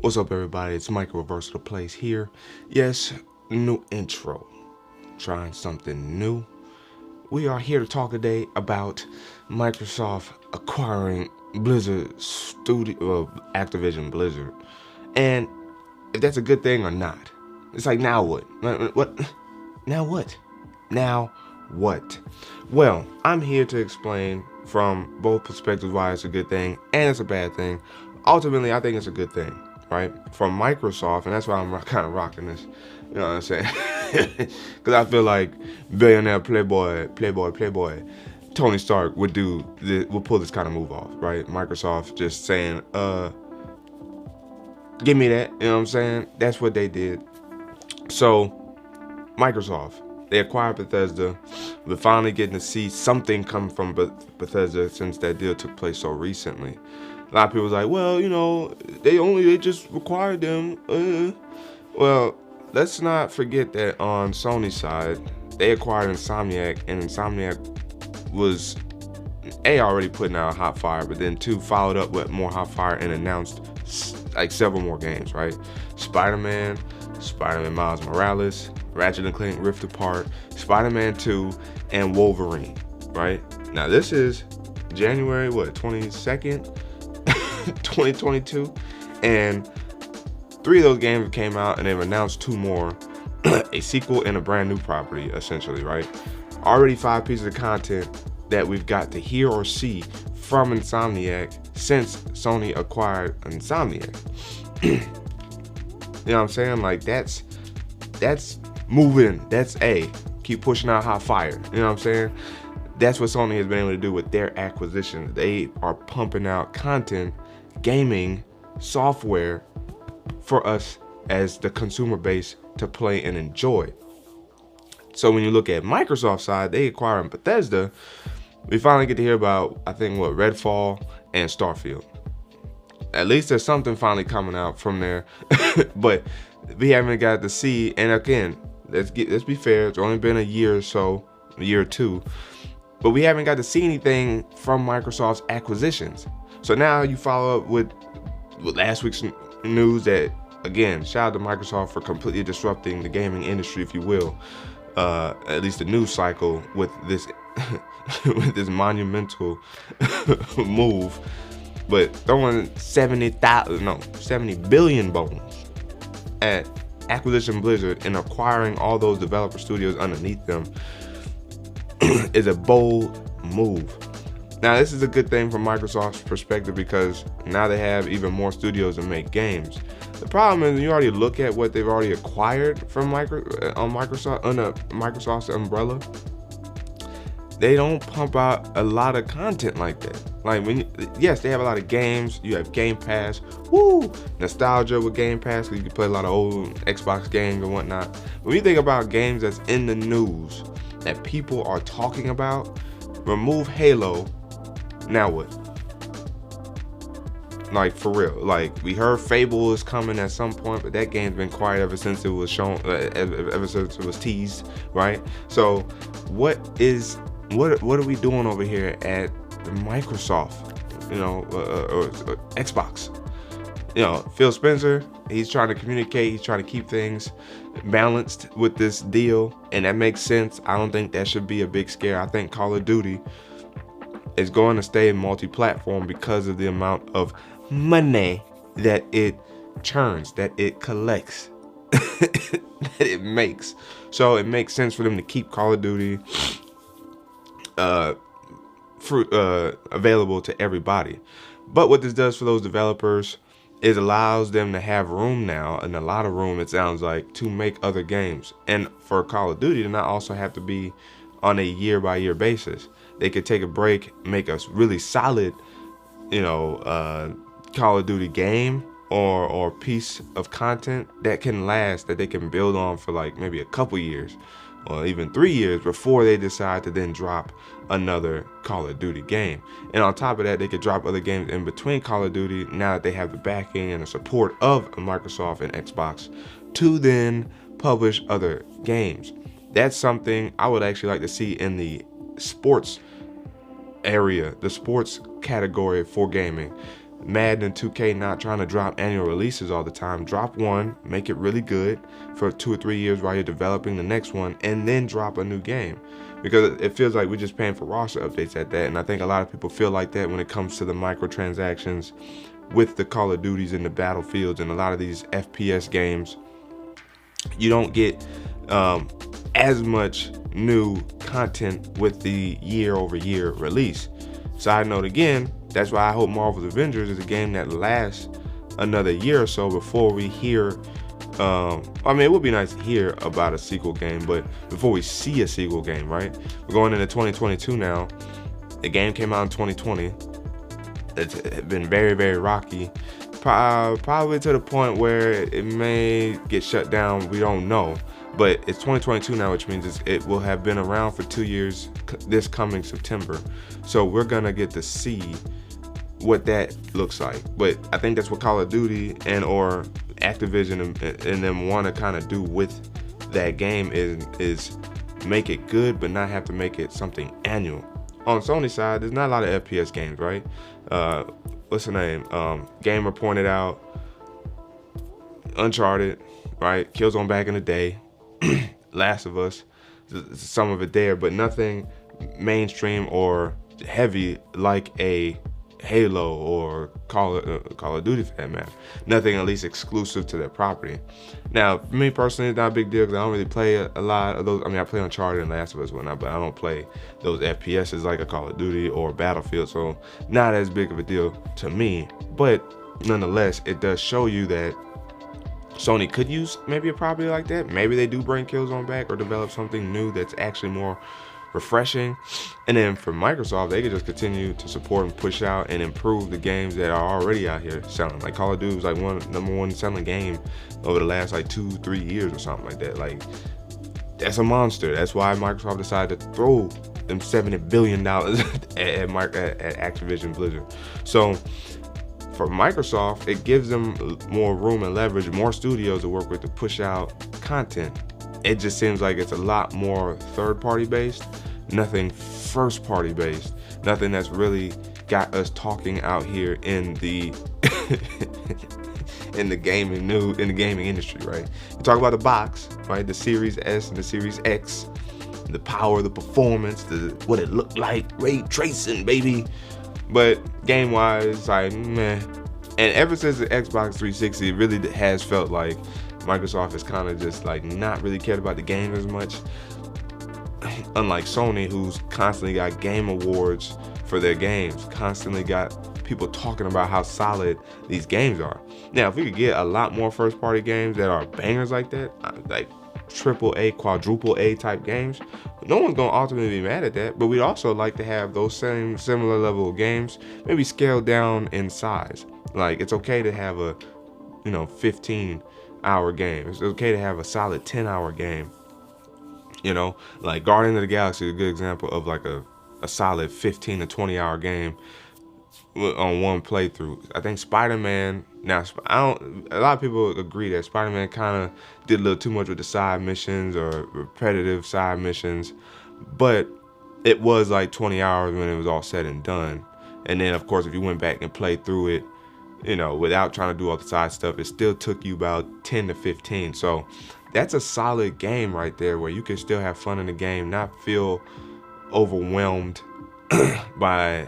What's up, everybody? It's Mike Reversal Place here. Yes, new intro. Trying something new. We are here to talk today about Microsoft acquiring Activision Blizzard, and if that's a good thing or not. It's like, now what? What? Now what? Now what? Well, I'm here to explain from both perspectives why it's a good thing and it's a bad thing. Ultimately, I think it's a good thing, right? From Microsoft, and that's why I'm kind of rocking this. You know what I'm saying? Because I feel like billionaire playboy Tony Stark would pull this kind of move off, right? Microsoft just saying, give me that. You know what I'm saying? That's what they did. So, Microsoft, they acquired Bethesda. We're finally getting to see something come from Bethesda since that deal took place so recently. A lot of people was like, well, you know, they just acquired them. Well, let's not forget that on Sony's side, they acquired Insomniac, and Insomniac was already putting out hot fire, but then followed up with more hot fire and announced like several more games, right? Spider-Man Miles Morales, Ratchet & Clank Rift Apart, Spider-Man 2, and Wolverine, right? Now this is January 22nd, 2022, and 3 of those games came out, and they've announced 2 more, a sequel and a brand new property, essentially, right? Already 5 pieces of content that we've got to hear or see from Insomniac since Sony acquired Insomniac. You know what I'm saying? Like, that's moving. That's keep pushing out hot fire. You know what I'm saying? That's what Sony has been able to do with their acquisition. They are pumping out content, gaming, software for us as the consumer base to play and enjoy. So when you look at Microsoft's side, they acquiring Bethesda. We finally get to hear about, I think, Redfall and Starfield. At least there's something finally coming out from there, but we haven't got to see. And again, let's be fair. It's only been a year or so, a year or two, but we haven't got to see anything from Microsoft's acquisitions. So now you follow up with last week's news that, again, shout out to Microsoft for completely disrupting the gaming industry, if you will, at least the news cycle with this with this monumental move. But throwing 70 billion bones at Activision Blizzard and acquiring all those developer studios underneath them is a bold move. Now, this is a good thing from Microsoft's perspective because now they have even more studios to make games. The problem is, you already look at what they've already acquired from Microsoft under Microsoft's umbrella. They don't pump out a lot of content like that. Like, yes, they have a lot of games. You have Game Pass, nostalgia with Game Pass, because you can play a lot of old Xbox games and whatnot. When you think about games that's in the news that people are talking about, remove Halo. Now what? Like, for real. Like, we heard Fable is coming at some point, but that game's been quiet ever since it was shown, ever since it was teased, right? So, what are we doing over here at Microsoft? You know, or Xbox. You know, Phil Spencer, he's trying to communicate, he's trying to keep things balanced with this deal, and that makes sense. I don't think that should be a big scare. I think Call of Duty is going to stay multi-platform because of the amount of money that it churns, that it collects, that it makes. So it makes sense for them to keep Call of Duty available to everybody. But what this does for those developers is allows them to have room now, and a lot of room, it sounds like, to make other games. And for Call of Duty to not also have to be on a year-by-year basis. They could take a break, make a really solid, Call of Duty game or piece of content that can last, that they can build on for like maybe a couple years or even 3 years before they decide to then drop another Call of Duty game. And on top of that, they could drop other games in between Call of Duty now that they have the backing and the support of Microsoft and Xbox to then publish other games. That's something I would actually like to see in the sports area, the sports category for gaming. Madden and 2K not trying to drop annual releases all the time. Drop one, make it really good for 2 or 3 years while you're developing the next one, and then drop a new game. Because it feels like we're just paying for roster updates at that, and I think a lot of people feel like that when it comes to the microtransactions with the Call of Duties and the Battlefields and a lot of these FPS games. You don't get as much new content with the year-over-year release. Side note again, that's why I hope Marvel's Avengers is a game that lasts another year or so before we hear, I mean, it would be nice to hear about a sequel game, but before we see a sequel game, right? We're going into 2022 now. The game came out in 2020. It's been very, very rocky. Probably to the point where it may get shut down. We don't know. But it's 2022 now, which means it will have been around for 2 years this coming September. So we're going to get to see what that looks like. But I think that's what Call of Duty and or Activision and them want to kind of do with that game is make it good, but not have to make it something annual. On Sony's side, there's not a lot of FPS games, right? What's the name? Gamer pointed out Uncharted, right? Killzone back in the day, Last of Us, some of it there, but nothing mainstream or heavy like a Halo or Call of Duty for that matter. Nothing at least exclusive to that property. Now, for me personally, it's not a big deal because I don't really play a lot of those. I mean, I play Uncharted and Last of Us whatnot, but I don't play those FPSs like a Call of Duty or Battlefield, so not as big of a deal to me. But nonetheless, it does show you that Sony could use maybe a property like that. Maybe they do bring Killzone back or develop something new that's actually more refreshing. And then for Microsoft, they could just continue to support and push out and improve the games that are already out here selling. Like Call of Duty was like number one selling game over the last like 2-3 years or something like that. Like, that's a monster. That's why Microsoft decided to throw them $70 billion at Activision Blizzard. So for Microsoft, it gives them more room and leverage, more studios to work with to push out content. It just seems like it's a lot more third-party based, nothing first-party based, nothing that's really got us talking out here in the in the gaming industry, right? You talk about the box, right? The Series S and the Series X, the power, the performance, what it looked like, ray tracing, baby. But game-wise, like meh. And ever since the Xbox 360, it really has felt like Microsoft has kind of just like not really cared about the game as much. Unlike Sony, who's constantly got game awards for their games, constantly got people talking about how solid these games are. Now, if we could get a lot more first-party games that are bangers like that, like AAA, quadruple A type games, no one's gonna ultimately be mad at that. But we'd also like to have those similar level of games, maybe scaled down in size. Like, it's okay to have a 15-hour game. It's okay to have a solid 10-hour game. Like Guardians of the Galaxy is a good example of like a solid 15 to 20-hour game on one playthrough. I think Spider-Man, now a lot of people agree that Spider-Man kind of did a little too much with the side missions or repetitive side missions, but it was like 20 hours when it was all said and done. And then of course, if you went back and played through it, without trying to do all the side stuff, it still took you about 10 to 15. So that's a solid game right there where you can still have fun in the game, not feel overwhelmed by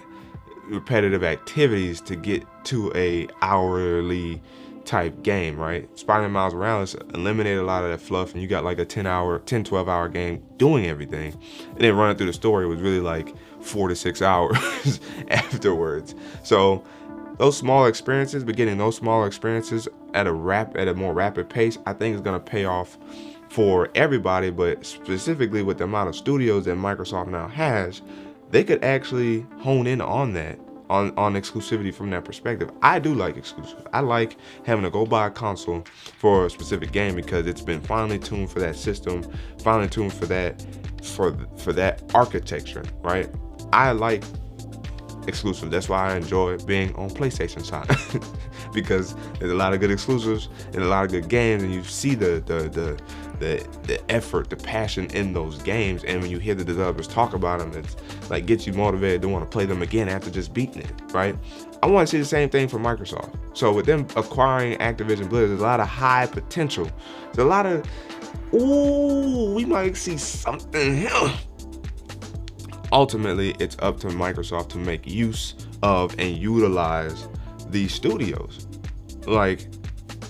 repetitive activities to get to a hourly type game, right? Spider-Man Miles Morales eliminated a lot of that fluff, and you got like a 12 hour game doing everything. And then running through the story was really like 4 to 6 hours afterwards. So those small experiences, but getting those smaller experiences at a more rapid pace, I think is going to pay off for everybody, but specifically with the amount of studios that Microsoft now has, they could actually hone in on that, on exclusivity from that perspective. I do like exclusive. I like having to go buy a console for a specific game because it's been finely tuned for that system, finely tuned for that architecture, right? I like exclusive. That's why I enjoy being on PlayStation side because there's a lot of good exclusives and a lot of good games, and you see the effort, the passion in those games. And when you hear the developers talk about them, like get you motivated to want to play them again after just beating it, right? I want to see the same thing for Microsoft. So with them acquiring Activision Blizzard, there's a lot of high potential. There's a lot of, ooh, we might see something here. Ultimately, it's up to Microsoft to make use of and utilize these studios. Like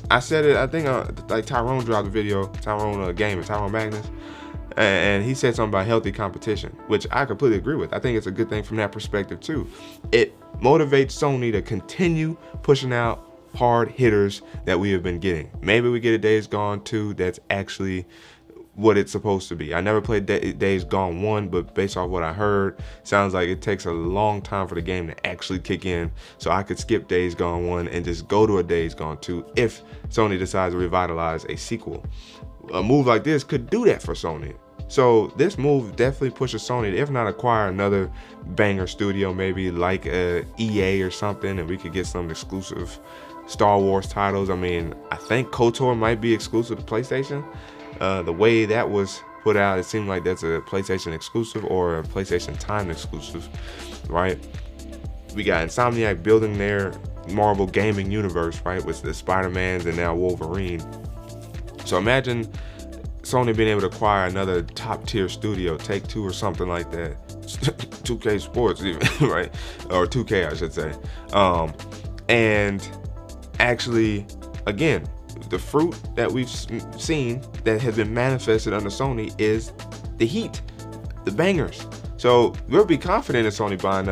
I said it, I think like Tyrone dropped a video, Tyrone Magnus, and he said something about healthy competition, which I completely agree with. I think it's a good thing from that perspective too. It motivates Sony to continue pushing out hard hitters that we have been getting. Maybe we get a Days Gone 2 that's actually what it's supposed to be. I never played Days Gone 1, but based off what I heard, sounds like it takes a long time for the game to actually kick in. So I could skip Days Gone 1 and just go to a Days Gone 2 if Sony decides to revitalize a sequel. A move like this could do that for Sony. So this move definitely pushes Sony to, if not acquire another banger studio, maybe like EA or something, and we could get some exclusive Star Wars titles. I mean, I think KOTOR might be exclusive to PlayStation. The way that was put out, it seemed like that's a PlayStation exclusive or a PlayStation Time exclusive, right? We got Insomniac building their Marvel gaming universe, right, with the Spider-Mans and now Wolverine. So imagine Sony being able to acquire another top tier studio, Take-Two or something like that, 2K Sports even, right, or 2K I should say, and actually, again, the fruit that we've seen that has been manifested under Sony is the heat, the bangers. So we'll be confident in Sony buying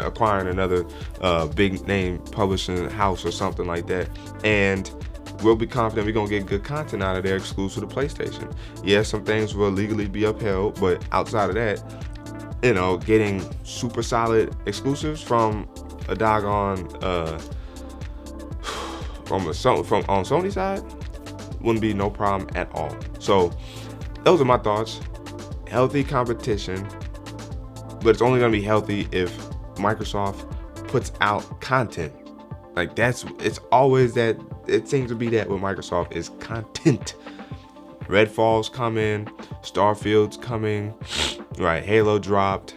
acquiring another big name publishing house or something like that, and we'll be confident we're gonna get good content out of there exclusive to PlayStation. Yes, some things will legally be upheld, but outside of that, you know, getting super solid exclusives from a doggone from on Sony side wouldn't be no problem at all. So those are my thoughts. Healthy competition, but it's only gonna be healthy if Microsoft puts out content. Like it's always that, it seems to be that with Microsoft is content. Redfall's coming, Starfield's coming, right? Halo dropped.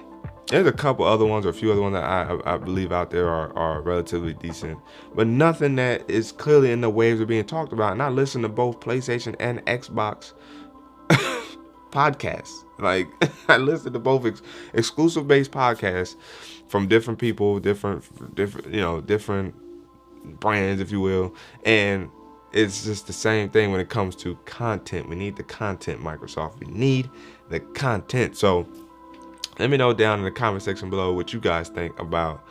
There's a couple other ones, or a few other ones that I believe out there are relatively decent, but nothing that is clearly in the waves of being talked about. And I listen to both PlayStation and Xbox podcasts. Like I listen to both exclusive based podcasts from different people, different brands, if you will, and it's just the same thing when it comes to content. We need the content, Microsoft. We need the content. So let me know down in the comment section below what you guys think about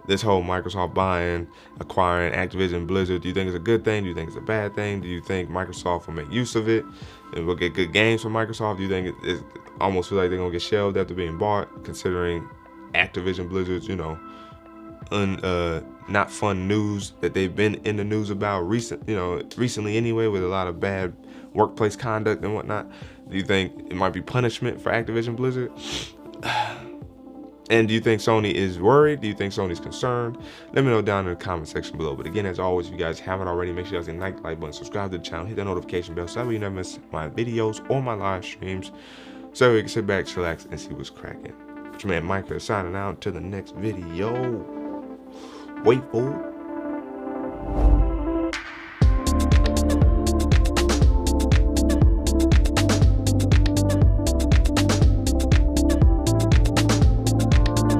this whole Microsoft acquiring Activision Blizzard. Do you think it's a good thing? Do you think it's a bad thing? Do you think Microsoft will make use of it and we'll get good games from Microsoft? Do you think it almost feel like they're gonna get shelved after being bought, considering Activision Blizzard's, not fun news that they've been in the news about recently anyway, with a lot of bad workplace conduct and whatnot? Do you think it might be punishment for Activision Blizzard? And do you think Sony is worried? Do you think Sony's concerned? Let me know down in the comment section below. But again, as always, if you guys haven't already, make sure you guys hit the like button, subscribe to the channel, hit that notification bell so that way you never miss my videos or my live streams, so you can sit back, chillax, and see what's cracking. It's your man Micah signing out. Until the next video. Wait for it.